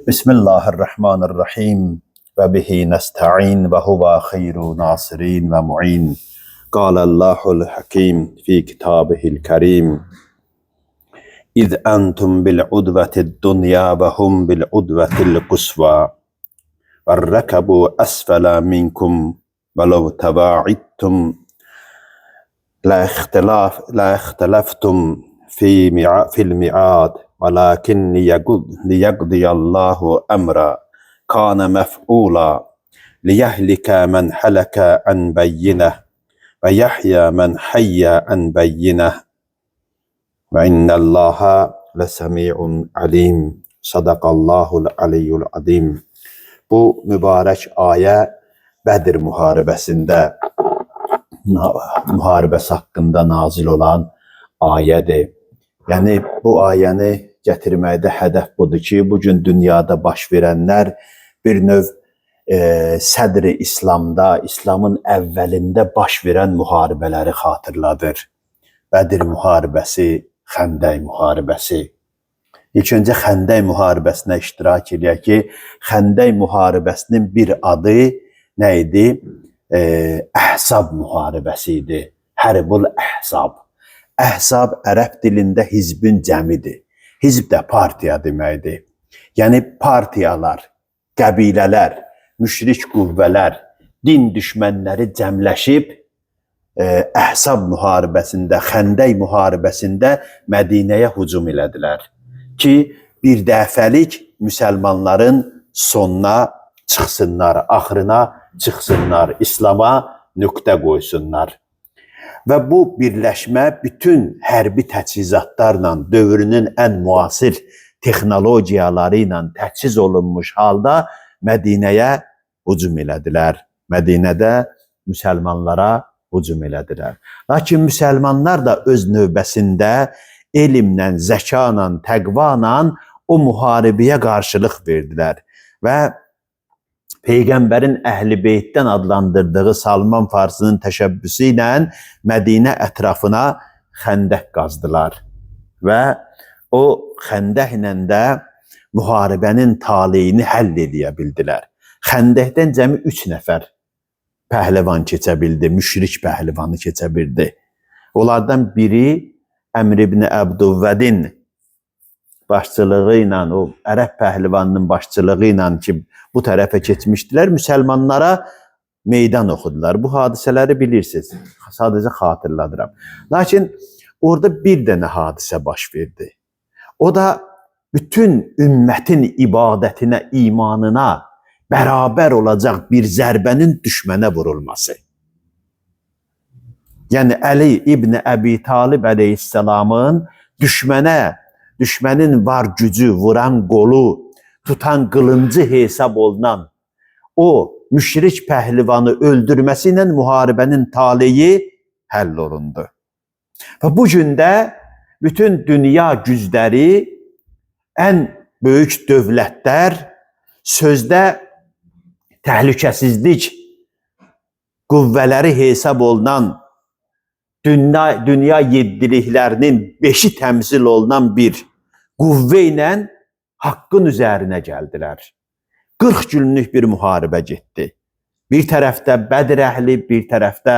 Bismillahirrahmanirrahim ve bihi nesta'in ve huve hayru nasirin ve mu'in. Kâlellâhul hakim fi kitabihil kerim. İz entum bil udvetid dunya ve hum bil udvetil kusva. Ve esfela minkum ve lev teba'idtum la ihtelaftum fil mi'ad. ولكن ليقضي الله أمرا كان مفعولا ليهلك من هلك عن بينة ويحيى من حي عن بينة وإن الله لسميع عليم صدق الله العلي العظيم. Bu mübarək ayə Bədir müharibəsində müharibəsi haqqında nazil olan ayədir. Yəni bu ayəni gətirməkdə hədəf budur ki, bugün dünyada baş verənlər bir növ sədri İslamda, İslamın əvvəlində baş verən müharibələri xatırladır. Bədir müharibəsi, Xəndək müharibəsi. İlk öncə Xəndək müharibəsinə iştirak edək ki, Xəndək müharibəsinin bir adı nə idi? Əhzab müharibəsi idi. Hərbul Əhzab. Əhzab ərəb dilində hizbin cəmidir. Hizb də partiya deməkdir. Yəni partiyalar, qəbilələr, müşrik qüvvələr, din düşmənləri cəmləşib Əhzab müharibəsində, Xəndək müharibəsində Mədinəyə hücum elədilər ki, bir dəfəlik müsəlmanların sonuna çıxsınlar, axırına çıxsınlar, İslama nöqtə qoysunlar. Və bu birləşmə bütün hərbi təchizatlarla, dövrünün ən müasir texnologiyaları ilə təchiz olunmuş halda Mədinəyə hücum elədilər. Mədinədə müsəlmanlara hücum elədilər. Lakin müsəlmanlar da öz növbəsində elmlə, zəkanla, təqvanla o müharibəyə qarşılıq verdilər. Və Peyğəmbərin Əhl-i Beytdən adlandırdığı Salman Farsının təşəbbüsü ilə Mədinə ətrafına xəndək qazdılar. Və o xəndəklə də müharibənin taleyini həll edə bildilər. Xəndəkdən cəmi 3 nəfər pəhləvan keçə bildi, müşrik pəhləvanı keçə bildi. Onlardan biri Əmr ibn Əbdüvvədin başçılığı ilə, o ərəb pəhlivanının başçılığı ilə ki, bu tərəfə keçmişdilər, müsəlmanlara meydan oxudular. Bu hadisələri bilirsiniz, sadəcə xatırladıram. Lakin orada bir dənə hadisə baş verdi. O da bütün ümmətin ibadətinə, imanına bərabər olacaq bir zərbənin düşmənə vurulması. Yəni Əli ibn Əbi Talib əleyhissalamın düşmənin var gücü, vuran qolu, tutan qılıncı hesab olunan o müşrik pəhlivanı öldürməsi ilə müharibənin taleyi həll olundu. Və bu gün də bütün dünya gücləri, ən böyük dövlətlər sözdə təhlükəsizlik qüvvələri hesab olunan dünya yeddiliklərinin 5-i təmsil olunan bir qüvvə ilə haqqın üzərinə gəldilər. 40 günlük bir müharibə getdi. Bir tərəfdə Bədir əhli, bir tərəfdə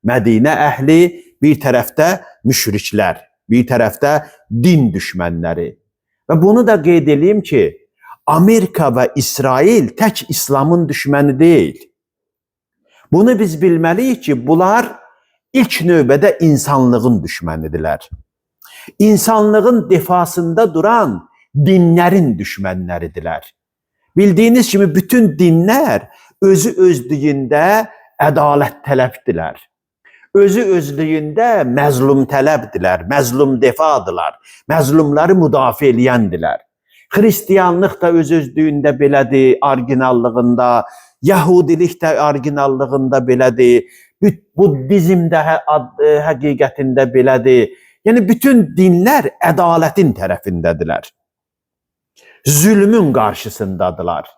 Mədinə əhli, bir tərəfdə müşriklər, bir tərəfdə din düşmənləri. Və bunu da qeyd edeyim ki, Amerika və İsrail tək İslamın düşməni deyil. Bunu biz bilməliyik ki, bunlar ilk növbədə insanlığın düşmənidirlər. İnsanlığın defasında duran dinlərin düşmənləridirlər. Bildiyiniz kimi bütün dinlər özü özlüyündə ədalət tələbdirlər. Özü özlüyündə məzlum tələbdirlər, məzlum defadılar, məzlumları müdafiə eləyəndirlər. Xristiyanlıq da öz özlüyündə belədir, orijinallığında, Yahudilik də orijinallığında belədir, Buddizm də həqiqətində belədir. Yəni bütün dinlər ədalətin tərəfindədirlər. Zülmün qarşısındadılar.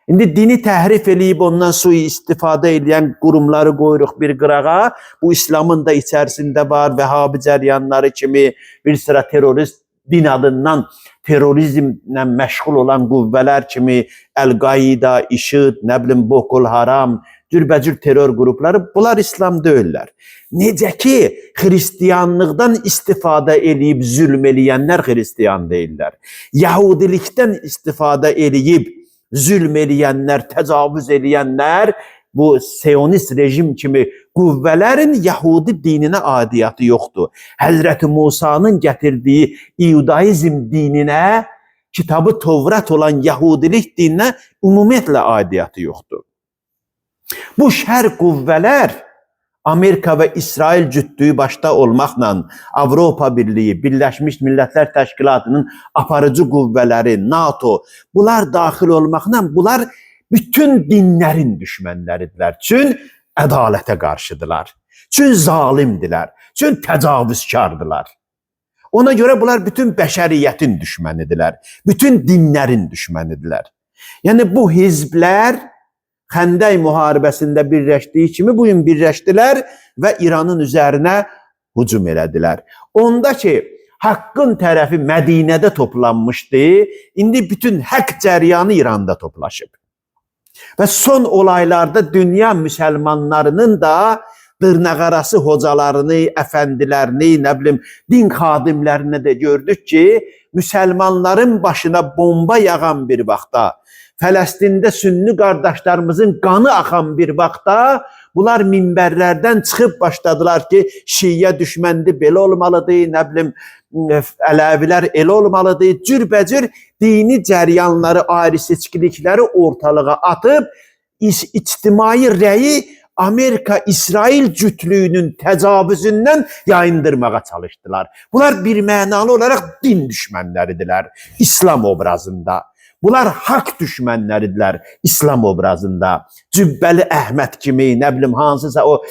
İndi dini təhrif eləyib ondan sui-istifadə edən qurumları qoyuruq bir qırağa. Bu İslamın da içərisində var, Vəhabi cəryanları kimi bir sıra terrorist din adından terrorizmlə məşğul olan qüvvələr kimi Əl-Qaida, İŞİD, nə bilim Boko Haram, cürbəcür terror qrupları, bunlar İslam deyirlər. Necə ki, xristiyanlıqdan istifadə edib zülm eləyənlər xristiyan deyirlər. Yahudilikdən istifadə edib zülm eləyənlər, təcavüz eləyənlər, bu Siyonist rejim kimi qüvvələrin Yahudi dininə adiyyatı yoxdur. Həzrəti Musa'nın gətirdiyi İudaizm dininə, kitabı Tövrat olan Yahudilik dininə ümumiyyətlə adiyyatı yoxdur. Bu şər qüvvələr Amerika və İsrail cütlüyü başda olmaqla Avropa Birliyi, Birləşmiş Millətlər Təşkilatının aparıcı qüvvələri, NATO, bunlar daxil olmaqla bunlar bütün dinlərin düşmənləridirlər. Çün ədalətə qarşıdırlar. Çün zalimdirlər. Çün təcavüzkardılar. Ona görə bunlar bütün bəşəriyyətin düşmənidirlər. Bütün dinlərin düşmənidirlər. Yəni bu hizblər Xəndək müharibəsində birləşdiyi kimi bugün birləşdilər və İranın üzərinə hücum elədilər. Onda ki, haqqın tərəfi Mədinədə toplanmışdı, indi bütün haqq cəryanı İranda toplaşıb. Və son olaylarda dünya müsəlmanlarının da dırnaqarası hocalarını, əfəndilərini, nə bilim, din xadimlərini də gördük ki, müsəlmanların başına bomba yağan bir vaxtda, Fələstində sünni qardaşlarımızın qanı axan bir vaxtda bunlar minbərlərdən çıxıb başladılar ki, Şiyə düşməndi, belə olmalıdır, nə bilim, Ələvilər elə olmalıdır, cürbəcür dini cəryanları, ayrı seçkilikləri ortalığa atıb, ictimai rəyi Amerika-İsrail cütlüyünün təcavüzündən yayındırmağa çalışdılar. Bunlar bir mənalı olaraq din düşmənləridirlər İslam obrazında. Bunlar haqq düşmənləridirlər İslam obrazında. Cübbəli Əhməd kimi, nə bilim, hansısa o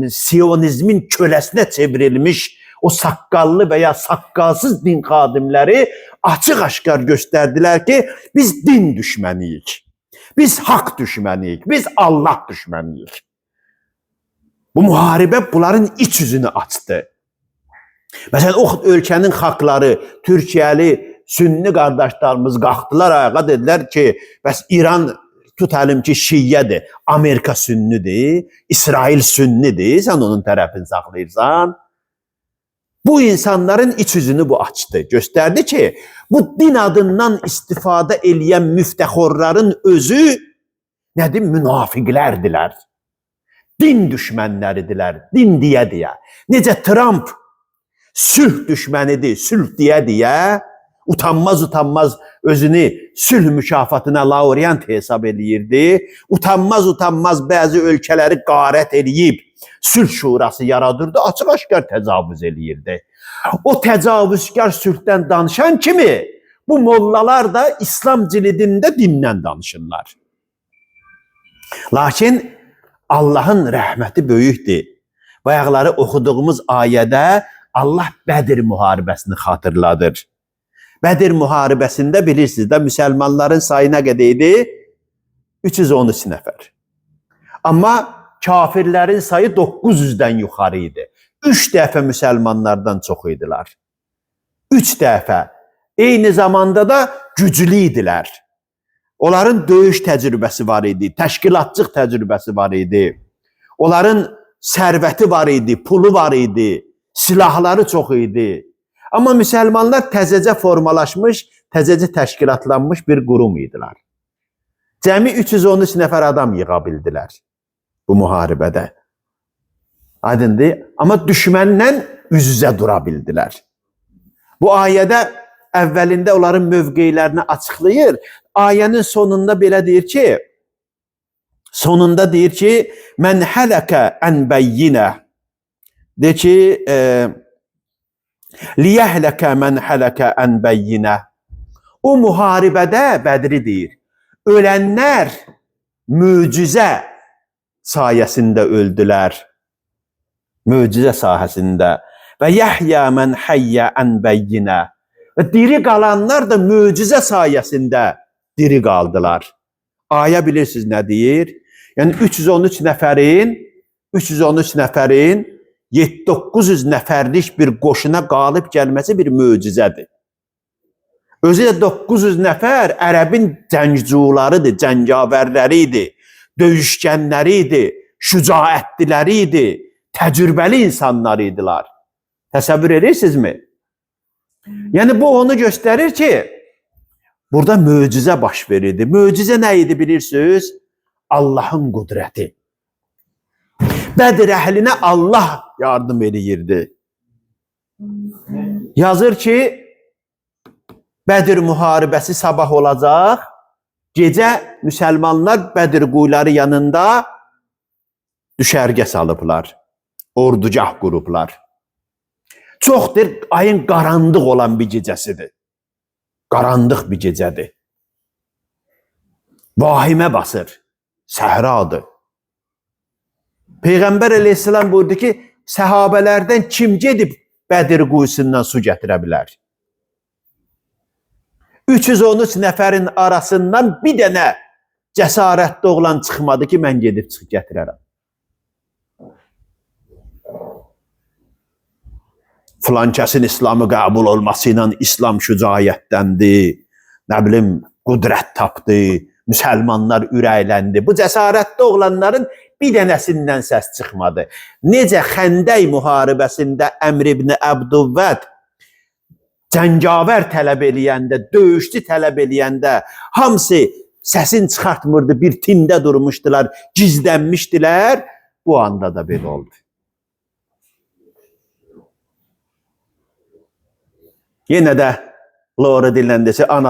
Siyonizmin köləsinə çevrilmiş o saqqallı və ya saqqalsız din xadimləri açıq-aşkar göstərdilər ki, biz din düşməniyik, biz haqq düşməniyik, biz Allah düşməniyik. Bu müharibə bunların iç yüzünü açdı. Məsələn, o ölkənin xalqları, Türkiyəli, sünni qardaşlarımız qalxdılar ayağa, dedilər ki, bəs İran tutalım ki, Şiyyədir, Amerika sünnidir, İsrail sünnidir, sən onun tərəfini saxlayırsan. Bu insanların iç yüzünü bu açdı, göstərdi ki, bu din adından istifadə eləyən müftəxorların özü nədir? Münafiqlərdilər, din düşmənləridirlər, din deyə. Necə Trump sülh düşmənidir, sülh deyə, utanmaz özünü sülh mükafatına laureat hesab eləyirdi. Utanmaz bəzi ölkələri qarət eləyib sülh şurası yaradırdı, açıq-aşkar təcavüz eləyirdi. O təcavüzkar sülhdən danışan kimi bu mollalar da İslam cilidində dindən danışırlar. Lakin Allahın rəhməti böyükdür. Bayaqları oxuduğumuz ayədə Allah Bədir müharibəsini xatırladır. Bədir müharibəsində bilirsiniz də müsəlmanların sayı nə qədər idi? 313 nəfər. Amma kafirlərin sayı 900-dən yuxarı idi. 3 dəfə müsəlmanlardan çox idilər. 3 dəfə. Eyni zamanda da güclü idilər. Onların döyüş təcrübəsi var idi, təşkilatçıq təcrübəsi var idi. Onların sərvəti var idi, pulu var idi, silahları çox idi. Amma müsəlmanlar təzəcə formalaşmış, təzəcə təşkilatlanmış bir qurum idilər. Cəmi 313 nəfər adam yığa bildilər bu müharibədə. Aydındır. Amma düşmənlə üz-üzə dura bildilər. Bu ayədə əvvəlində onların mövqeylərini açıqlayır. Ayənin sonunda belə deyir ki, mən hələkə ən bəyyinə, deyir ki, liyəhləkə mən hələkə ən bəyyinə. O müharibədə Bədri deyir, ölənlər möcüzə sayəsində öldülər. Möcüzə sahəsində. Və yəhyə mən həyyə ən bəyyinə. Və diri qalanlar da möcüzə sayəsində diri qaldılar. Ayə bilirsiniz nə deyir? Yəni 313 nəfərin 7-900 nəfərlik bir qoşuna qalib gəlməsi bir möcüzədir. Özü də 900 nəfər ərəbin cəngcularıdır, cəngavərləridir, döyüşkənləridir, şücaətliləridir, təcrübəli insanlar idilər. Təsəvvür edirsinizmi? Yəni bu onu göstərir ki, burada möcüzə baş verirdi. Möcüzə nə idi bilirsiniz? Allahın qudrəti. Bədir əhlinə Allah yardım eləyirdi. Yazır ki, Bədir müharibəsi sabah olacaq. Gecə müsəlmanlar Bədir quyuları yanında düşərgə salıblar. Ordugah qurublar. Çoxdur, ayın qarandıq olan bir gecəsidir. Qarandıq bir gecədir. Vahimə basır. Səhradır. Peyğəmbər əleyhissalam buyurdu ki, səhabələrdən kim gedib Bədir quyusundan su gətirə bilər? 313 nəfərin arasından bir dənə cəsarətli oğlan çıxmadı ki, mən gedib çıxıb gətirərəm. Filan kəsin İslamı qəbul olması ilə İslam şücaətdəndir, nə bilim, qudrət tapdı, müsəlmanlar ürəkləndi. Bu cəsarətli oğlanların bir dənəsindən səs çıxmadı. Necə Xəndək müharibəsində Əmr ibn Əbdüvvəd cəngavər tələb eləyəndə, döyüşçü tələb eləyəndə hamısı səsin çıxartmırdı, bir tində durmuşdular, gizlənmişdilər. Bu anda da belə oldu. Yenə də Laura dilləndəsi,